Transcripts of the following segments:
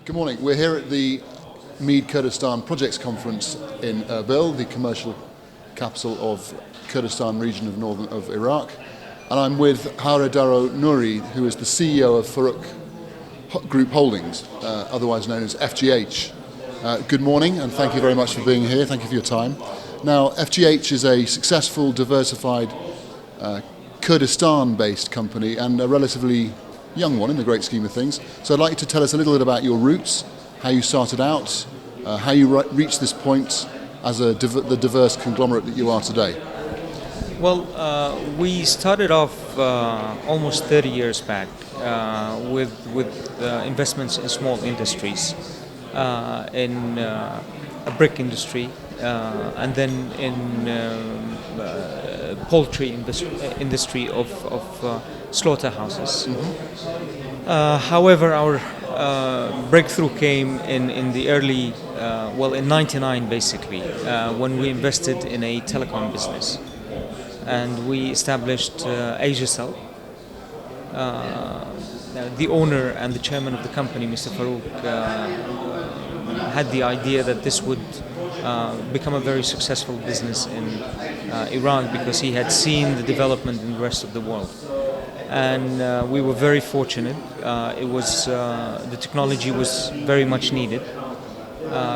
Good morning. We're here at the MEED Kurdistan Projects Conference in Erbil, the commercial capital of Kurdistan region of Iraq. And I'm with Hawre Daro who is the CEO of Faruk Group Holdings, otherwise known as FGH. Good morning, and thank you very much for being here. Thank you for your time. Now, FGH is a successful, diversified Kurdistan-based company and a relatively young one in the great scheme of things. So I'd like you to tell us a little bit about your roots, how you started out, how you reached this point as the diverse conglomerate that you are today. Well, we started off almost 30 years back with investments in small industries, in a brick industry, and then in poultry industry of slaughterhouses. Mm-hmm. However, our breakthrough came in the early, in '99 basically, when we invested in a telecom business. And we established AsiaCell. The owner and the chairman of the company, Mr. Faruk, had the idea that this would become a very successful business in Iraq because he had seen the development in the rest of the world. And we were very fortunate. The technology was very much needed.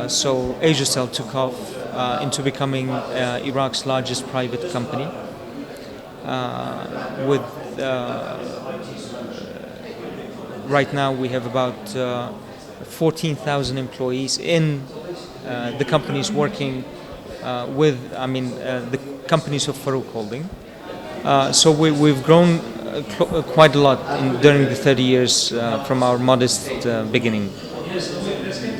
So AsiaCell took off into becoming Iraq's largest private company. Right now we have about 14,000 employees in the companies working the companies of Faruk Holding. So we've grown quite a lot during the 30 years from our modest beginning.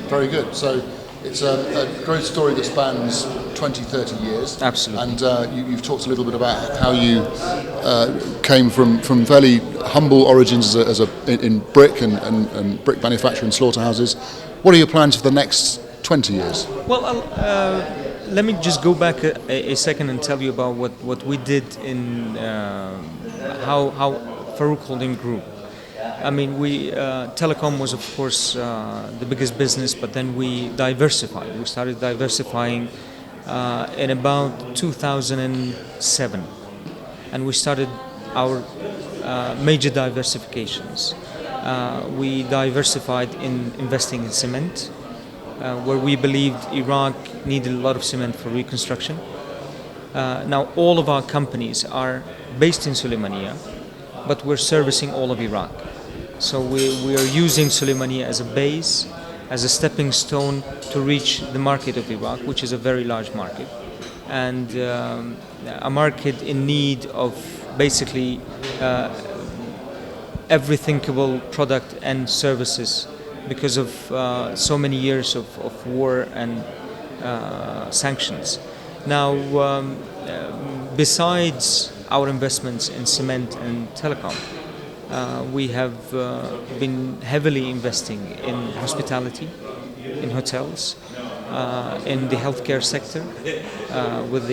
Very good. So it's a growth story that spans 20, 30 years. Absolutely. And you've talked a little bit about how you came from fairly humble origins in brick and brick manufacture and slaughterhouses. What are your plans for the next 20 years? Well, let me just go back a second and tell you about what we did in how Faruk Holding grew. Telecom was of course the biggest business, but then we diversified. We started diversifying in about 2007, and we started our major diversifications. We diversified in investing in cement, where we believed Iraq needed a lot of cement for reconstruction. Now all of our companies are based in Sulaymaniyah, but we're servicing all of Iraq. So we are using Sulaymaniyah as a base, as a stepping stone to reach the market of Iraq, which is a very large market, and a market in need of basically every thinkable product and services because of so many years of war and sanctions. Now, besides our investments in cement and telecom, we have been heavily investing in hospitality, in hotels, in the healthcare sector, with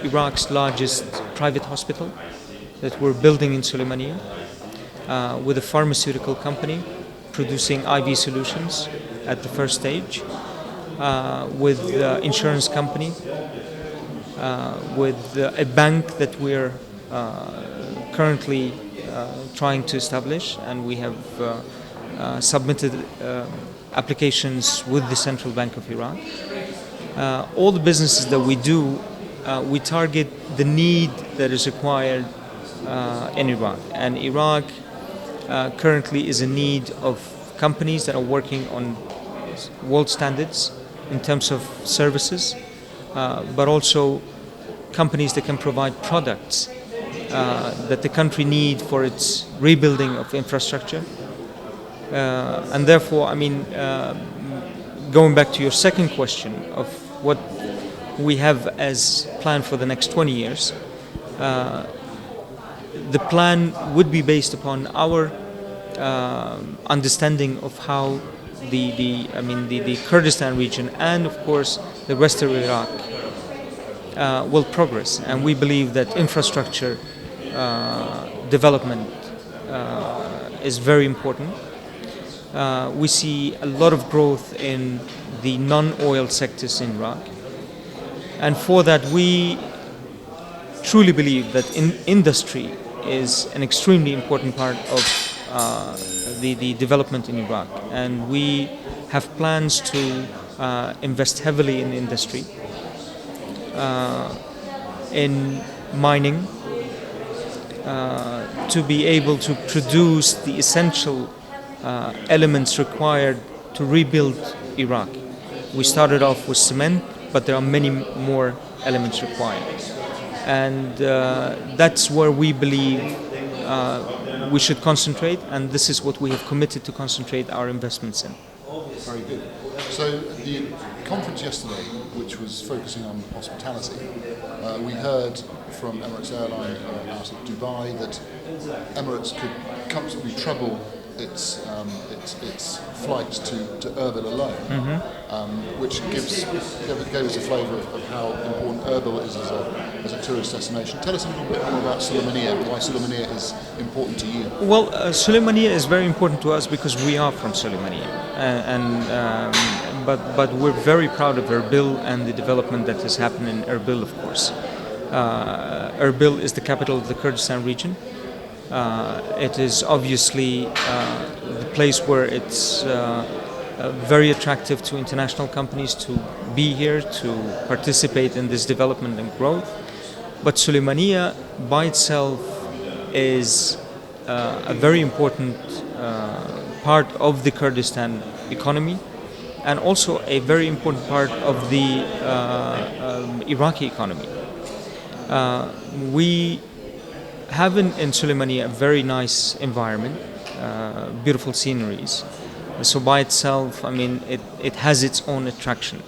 Iraq's largest private hospital that we're building in Sulaymaniyah, with a pharmaceutical company producing IV solutions at the first stage, with insurance company, with a bank that we're currently trying to establish, and we have submitted applications with the Central Bank of Iraq. All the businesses that we do, we target the need that is required in Iraq, and Iraq currently is in need of companies that are working on world standards in terms of services, but also companies that can provide products that the country need for its rebuilding of infrastructure. And therefore, going back to your second question of what we have as plan for the next 20 years, the plan would be based upon our understanding of how the Kurdistan region and of course the rest of Iraq will progress, and we believe that infrastructure development is very important. We see a lot of growth in the non-oil sectors in Iraq. And for that, we truly believe that industry is an extremely important part of the development in Iraq. And we have plans to invest heavily in industry, in mining, to be able to produce the essential elements required to rebuild Iraq. We started off with cement, but there are many more elements required. And that's where we believe we should concentrate, and this is what we have committed to concentrate our investments in. Very good. So the conference yesterday, which was focusing on hospitality, we heard from Emirates Airline out of Dubai that Emirates could comfortably treble its flights to Erbil alone, which gave us a flavour of how important Erbil is as a tourist destination. Tell us a little bit more about Sulaymaniyah, why Sulaymaniyah is important to you. Well, Sulaymaniyah is very important to us because we are from Sulaymaniyah, but we're very proud of Erbil and the development that has happened in Erbil, of course. Erbil is the capital of the Kurdistan region. It is obviously the place where it's very attractive to international companies to be here, to participate in this development and growth. But Sulaymaniyah by itself is a very important part of the Kurdistan economy, and also a very important part of the Iraqi economy. We have in Sulaymaniyah a very nice environment, beautiful sceneries. So by itself, I mean, it has its own attraction.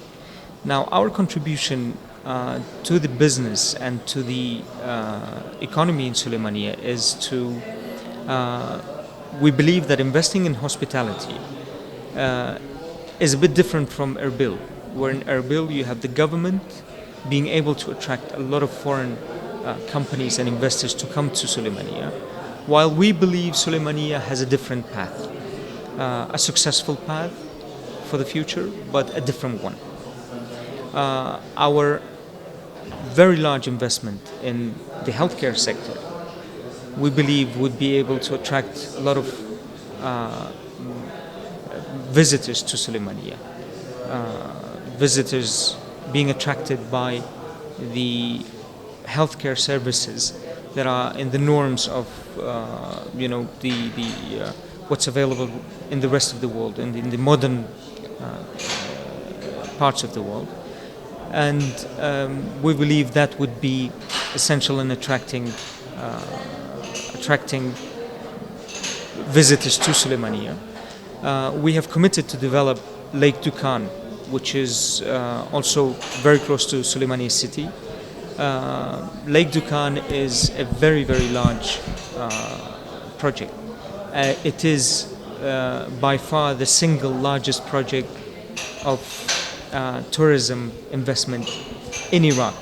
Now, our contribution to the business and to the economy in Sulaymaniyah is to, we believe that investing in hospitality is a bit different from Erbil, where in Erbil you have the government being able to attract a lot of foreign companies and investors to come to Sulaymaniyah, while we believe Sulaymaniyah has a different path, a successful path for the future, but a different one. Our very large investment in the healthcare sector, we believe would be able to attract a lot of visitors to Sulaymaniyah, visitors being attracted by the healthcare services that are in the norms of what's available in the rest of the world and in the modern parts of the world, and we believe that would be essential in attracting visitors to Sulaymaniyah. We have committed to develop Lake Dukan, which is also very close to Sulaymaniyah city. Lake Dukan is a very, very large project. It is by far the single largest project of tourism investment in Iraq.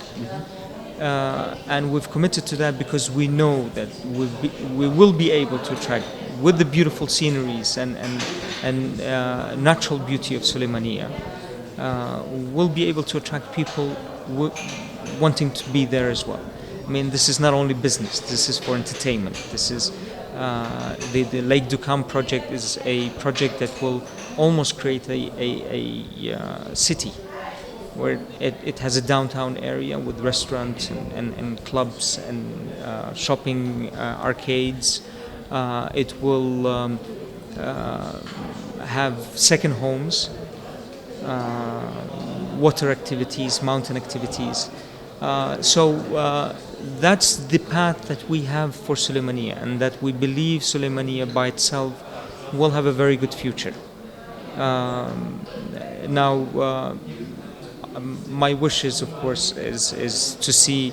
And we've committed to that because we know that we will be able to attract, with the beautiful sceneries and natural beauty of Sulaymaniyah, we'll be able to attract people wanting to be there as well. I mean, this is not only business, this is for entertainment. This is the Lake Dukan project is a project that will almost create a city where it has a downtown area with restaurants and clubs and shopping arcades. It will have second homes, water activities, mountain activities. So that's the path that we have for Sulaymaniyah, and that we believe Sulaymaniyah by itself will have a very good future. Now, my wishes, of course, is to see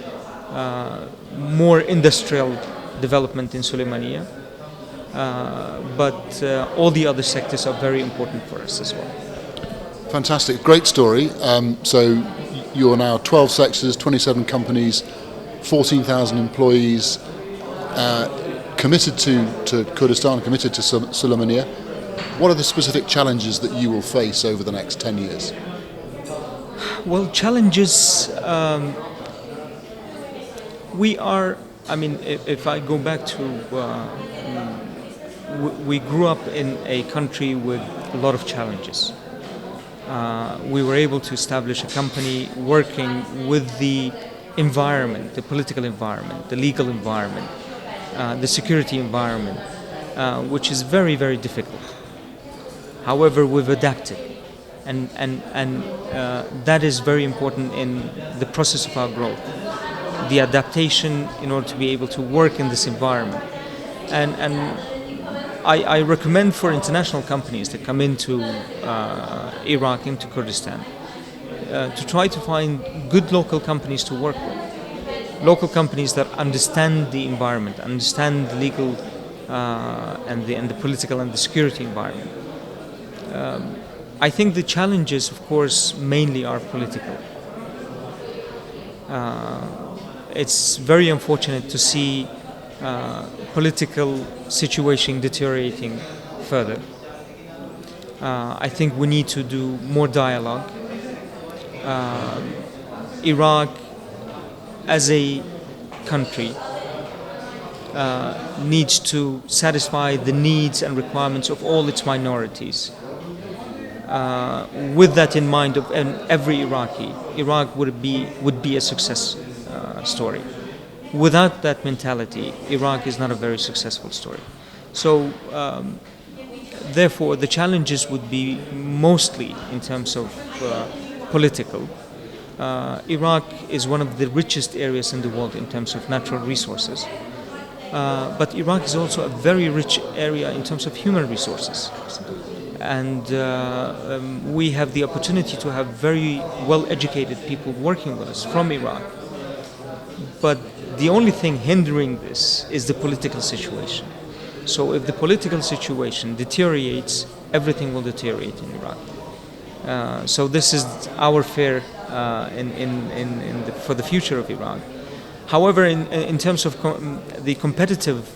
more industrial development in Sulaymaniyah, but all the other sectors are very important for us as well. Fantastic, great story. So you're now 12 sectors, 27 companies, 14,000 employees, committed to Kurdistan, committed to Sulaymaniyah. What are the specific challenges that you will face over the next 10 years? Well, challenges, if I go back to, we grew up in a country with a lot of challenges. We were able to establish a company working with the environment, the political environment, the legal environment, the security environment, which is very, very difficult. However, we've adapted, and that is very important in the process of our growth. The adaptation in order to be able to work in this environment, and I recommend for international companies that come into Iraq, into Kurdistan, to try to find good local companies to work with. Local companies that understand the environment, understand the legal and the political and the security environment. I think the challenges, of course, mainly are political. It's very unfortunate to see political situation deteriorating further. I think we need to do more dialogue. Iraq, as a country, needs to satisfy the needs and requirements of all its minorities. With that in mind, of every Iraqi, Iraq would be a success story. Without that mentality, Iraq is not a very successful story. So, therefore, the challenges would be mostly in terms of political. Iraq is one of the richest areas in the world in terms of natural resources. But Iraq is also a very rich area in terms of human resources. And we have the opportunity to have very well-educated people working with us from Iraq. But the only thing hindering this is the political situation. So if the political situation deteriorates, everything will deteriorate in Iraq. So this is our fear for the future of Iraq. However, in terms of the competitive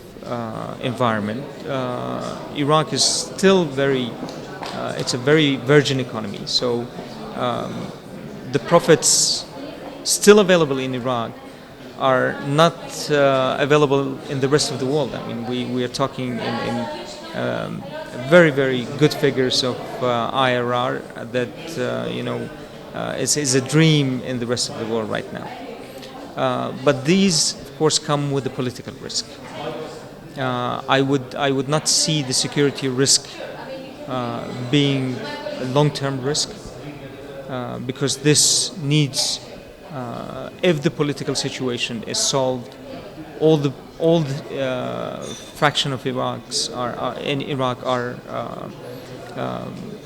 environment, Iraq is still it's a very virgin economy. So the profits still available in Iraq are not available in the rest of the world. I mean, we are talking in very, very good figures of IRR that is a dream in the rest of the world right now. But these, of course, come with the political risk. I would not see the security risk being a long-term risk, because this needs, if the political situation is solved, all the fraction of Iraqs in Iraq are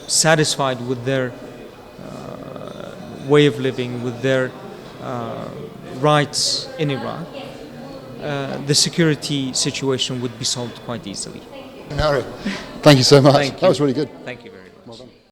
satisfied with their way of living, with their rights in Iraq, the security situation would be solved quite easily. Hawre, thank you so much. Thank you. That was really good. Thank you very much.